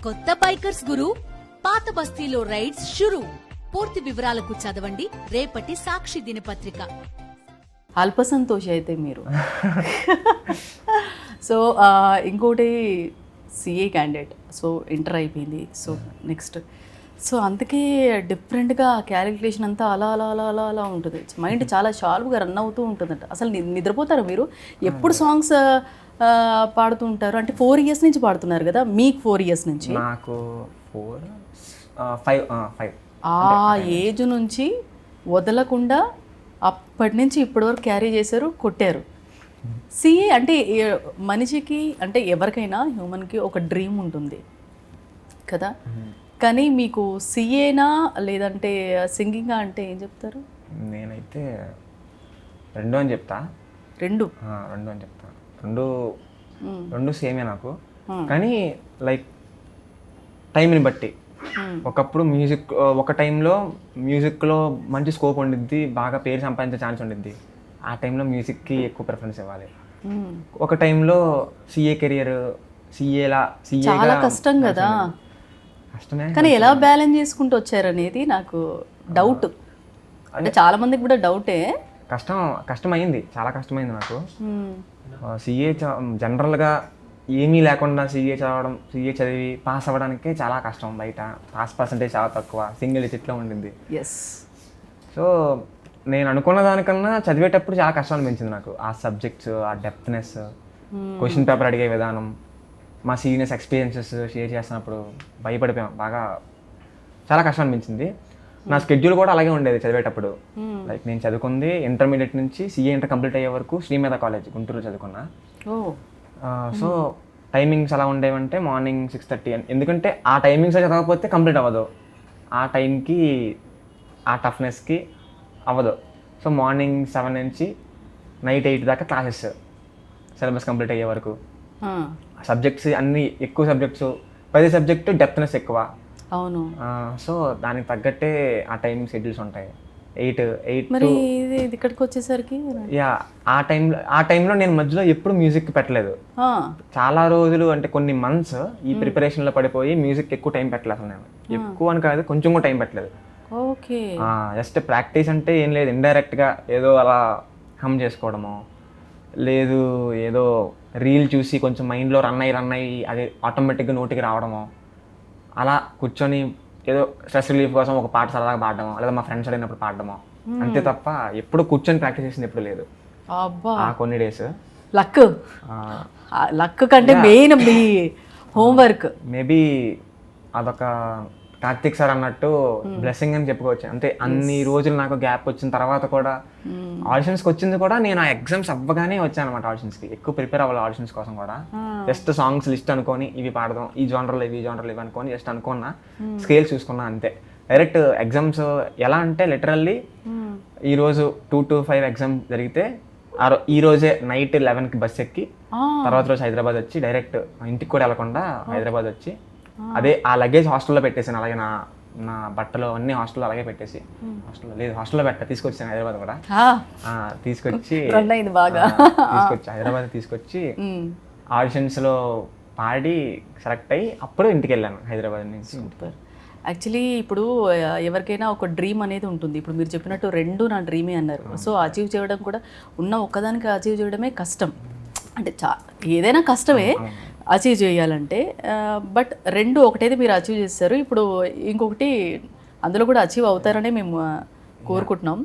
కొత్త బైకర్స్ గురు, పాత బస్తీలో రైడ్స్ షురు. పూర్తి వివరాలకు చదవండి రేపటి సాక్షి దినపత్రిక. అల్పసంతోషి అయితే మీరు. సో ఇంకోటి సిఏ క్యాండిడేట్, సో ఇంటర్ అయిపోయింది, సో నెక్స్ట్, సో అందుకే డిఫరెంట్గా క్యాలిక్యులేషన్ అంతా అలా అలా అలా అలా అలా ఉంటుంది. మైండ్ చాలా షార్ప్గా రన్ అవుతూ ఉంటుందంట. అసలు నిద్రపోతారా మీరు? ఎప్పుడు సాంగ్స్ పాడుతూ ఉంటారు? అంటే 4 years నుంచి పాడుతున్నారు కదా, మీకు 4 years నుంచి. నాకు 5 ఆ ఏజ్ నుంచి వదలకుండా అప్పటి నుంచి ఇప్పటి వరకు క్యారీ చేశారు, కొట్టారు. సిఏ అంటే మనిషికి, అంటే ఎవరికైనా హ్యూమన్కి ఒక డ్రీమ్ ఉంటుంది కదా, కానీ మీకు సిఏనా లేదంటే సింగింగా అంటే ఏం చెప్తారు? నేనైతే రెండు అని చెప్తా. రెండు అని చెప్తా. రెండు సేమే నాకు. కానీ లైక్ టైంని బట్టి ఒకప్పుడు ఒక టైంలో మ్యూజిక్లో మంచి స్కోప్ ఉండిద్ది, బాగా పేరు సంపాదించే ఛాన్స్ ఉండిద్ది. ఆ టైంలో మ్యూజిక్కి ఎక్కువ ప్రిఫరెన్స్ ఇవ్వాలి. ఒక టైంలో సిఏ కెరియర్, చాలా కష్టం కదా, కష్టమే. కానీ ఎలా బ్యాలెన్స్ చేసుకుంటూ వచ్చారనేది నాకు డౌట్. అంటే చాలా మందికి కూడా డౌటే. కష్టమైంది, చాలా కష్టమైంది నాకు. సిఏ జనరల్గా ఏమీ లేకుండా సిఏ చదివి పాస్ అవ్వడానికే చాలా కష్టం. బయట పాస్ పర్సంటేజ్ చాలా తక్కువ, సింగిల్ డిజిట్లో ఉండింది. సో నేను అనుకున్న దానికన్నా చదివేటప్పుడు చాలా కష్టం అనిపించింది నాకు. ఆ సబ్జెక్ట్స్, ఆ డెప్త్నెస్, క్వశ్చన్ పేపర్ అడిగే విధానం, మా సీనియర్స్ ఎక్స్పీరియన్సెస్ షేర్ చేస్తున్నప్పుడు భయపడిపోయాం బాగా. చాలా కష్టం అనిపించింది. నా స్కెడ్యూల్ కూడా అలాగే ఉండేది చదివేటప్పుడు. లైక్ నేను చదువుకుంది ఇంటర్మీడియట్ నుంచి సిఏ ఇంటర్ కంప్లీట్ అయ్యే వరకు శ్రీమేధ కాలేజ్ గుంటూరు చదువుకున్నా. సో టైమింగ్స్ ఎలా ఉండేవంటే మార్నింగ్ 6:30, ఎందుకంటే ఆ టైమింగ్స్ చదవకపోతే కంప్లీట్ అవ్వదు. ఆ టైంకి, ఆ టఫ్నెస్కి అవ్వదు. సో మార్నింగ్ 7 నుంచి నైట్ 8 దాకా క్లాసెస్, సిలబస్ కంప్లీట్ అయ్యే వరకు. సబ్జెక్ట్స్ అన్నీ ఎక్కువ సబ్జెక్ట్స్, ప్రతి సబ్జెక్టు డెప్త్నెస్ ఎక్కువ. అవును. సో దానికి తగ్గట్టే ఆ టైమింగ్ షెడ్యూల్స్ ఉంటాయి. 8 మరి ఇక్కడికి వచ్చేసరికి ఆ టైంలో నేను మధ్యలో ఎప్పుడు మ్యూజిక్ పెట్టలేదు. చాలా రోజులు, అంటే కొన్ని మంత్స్ ఈ ప్రిపరేషన్లో పడిపోయి మ్యూజిక్ ఎక్కువ టైం పెట్టలేదు. నేను ఎక్కువ అని కాదు, కొంచెం కూడా టైం పెట్టలేదు. ఓకే. జస్ట్ ప్రాక్టీస్ అంటే ఏం లేదు, ఇండైరెక్ట్గా ఏదో అలా హమ్ చేసుకోవడమో, లేదు ఏదో రీల్ చూసి కొంచెం మైండ్లో రన్ అయ్యి అది ఆటోమేటిక్గా నోటికి రావడమో, అలా కూర్చొని ఏదో స్ట్రెస్ రిలీఫ్ కోసం ఒక పాట సరదాగా పాడడమో, లేదా మా ఫ్రెండ్స్ అడిగినప్పుడు పాడడమో, అంతే తప్ప ఎప్పుడు కూర్చొని ప్రాక్టీస్ చేసింది ఎప్పుడు లేదు. ఆ కొన్ని డేస్ లక్ కంటే మెయిన్ మీ హోంవర్క్. మేబీ అదొక కార్తిక్ సార్ అన్నట్టు బ్లెస్సింగ్ అని చెప్పుకోవచ్చు. అంటే అన్ని రోజులు నాకు గ్యాప్ వచ్చిన తర్వాత కూడా ఆడిషన్స్కి వచ్చింది కూడా నేను ఆ ఎగ్జామ్స్ అవ్వగానే వచ్చాను అనమాట. ఆడిషన్స్కి ఎక్కువ ప్రిపేర్ అవ్వాలి. ఆడిషన్స్ కోసం కూడా జస్ట్ సాంగ్స్ లిస్ట్ అనుకొని ఇవి పాడదాం, ఈ జానర్లు ఇవి అనుకొని జస్ట్ అనుకున్నా, స్కేల్స్ చూసుకున్నా అంతే. డైరెక్ట్ ఎగ్జామ్స్ ఎలా అంటే లిటరల్లీ ఈరోజు 2 to 5 ఎగ్జామ్ జరిగితే ఈ రోజే నైట్ 11కి బస్ ఎక్కి తర్వాత రోజు హైదరాబాద్ వచ్చి డైరెక్ట్ ఇంటికి కూడా వెళ్ళకుండా హైదరాబాద్ వచ్చి అదే ఆ లగేజ్ హాస్టల్లో పెట్టేసాను. అలాగే నా బట్టలు అన్ని హాస్టల్లో అలాగే పెట్టేసి, హాస్టల్లో తీసుకొచ్చాను హైదరాబాద్ కూడా. తీసుకొచ్చి హైదరాబాద్ తీసుకొచ్చి ఆడిషన్స్లో పాడి సెలెక్ట్ అయ్యి అప్పుడు ఇంటికి వెళ్ళాను హైదరాబాద్ నుంచి. సూపర్. యాక్చువల్లీ ఇప్పుడు ఎవరికైనా ఒక డ్రీమ్ అనేది ఉంటుంది. ఇప్పుడు మీరు చెప్పినట్టు 2 నా డ్రీమే అన్నారు. సో అచీవ్ చేయడం కూడా, ఉన్న ఒక్కదానికి అచీవ్ చేయడమే కష్టం. అంటే ఏదైనా కష్టమే అచీవ్ చేయాలంటే, బట్ 2 ఒకటైతే మీరు అచీవ్ చేస్తారు. ఇప్పుడు ఇంకొకటి అందులో కూడా అచీవ్ అవుతారనే మేము కోరుకుంటున్నాం.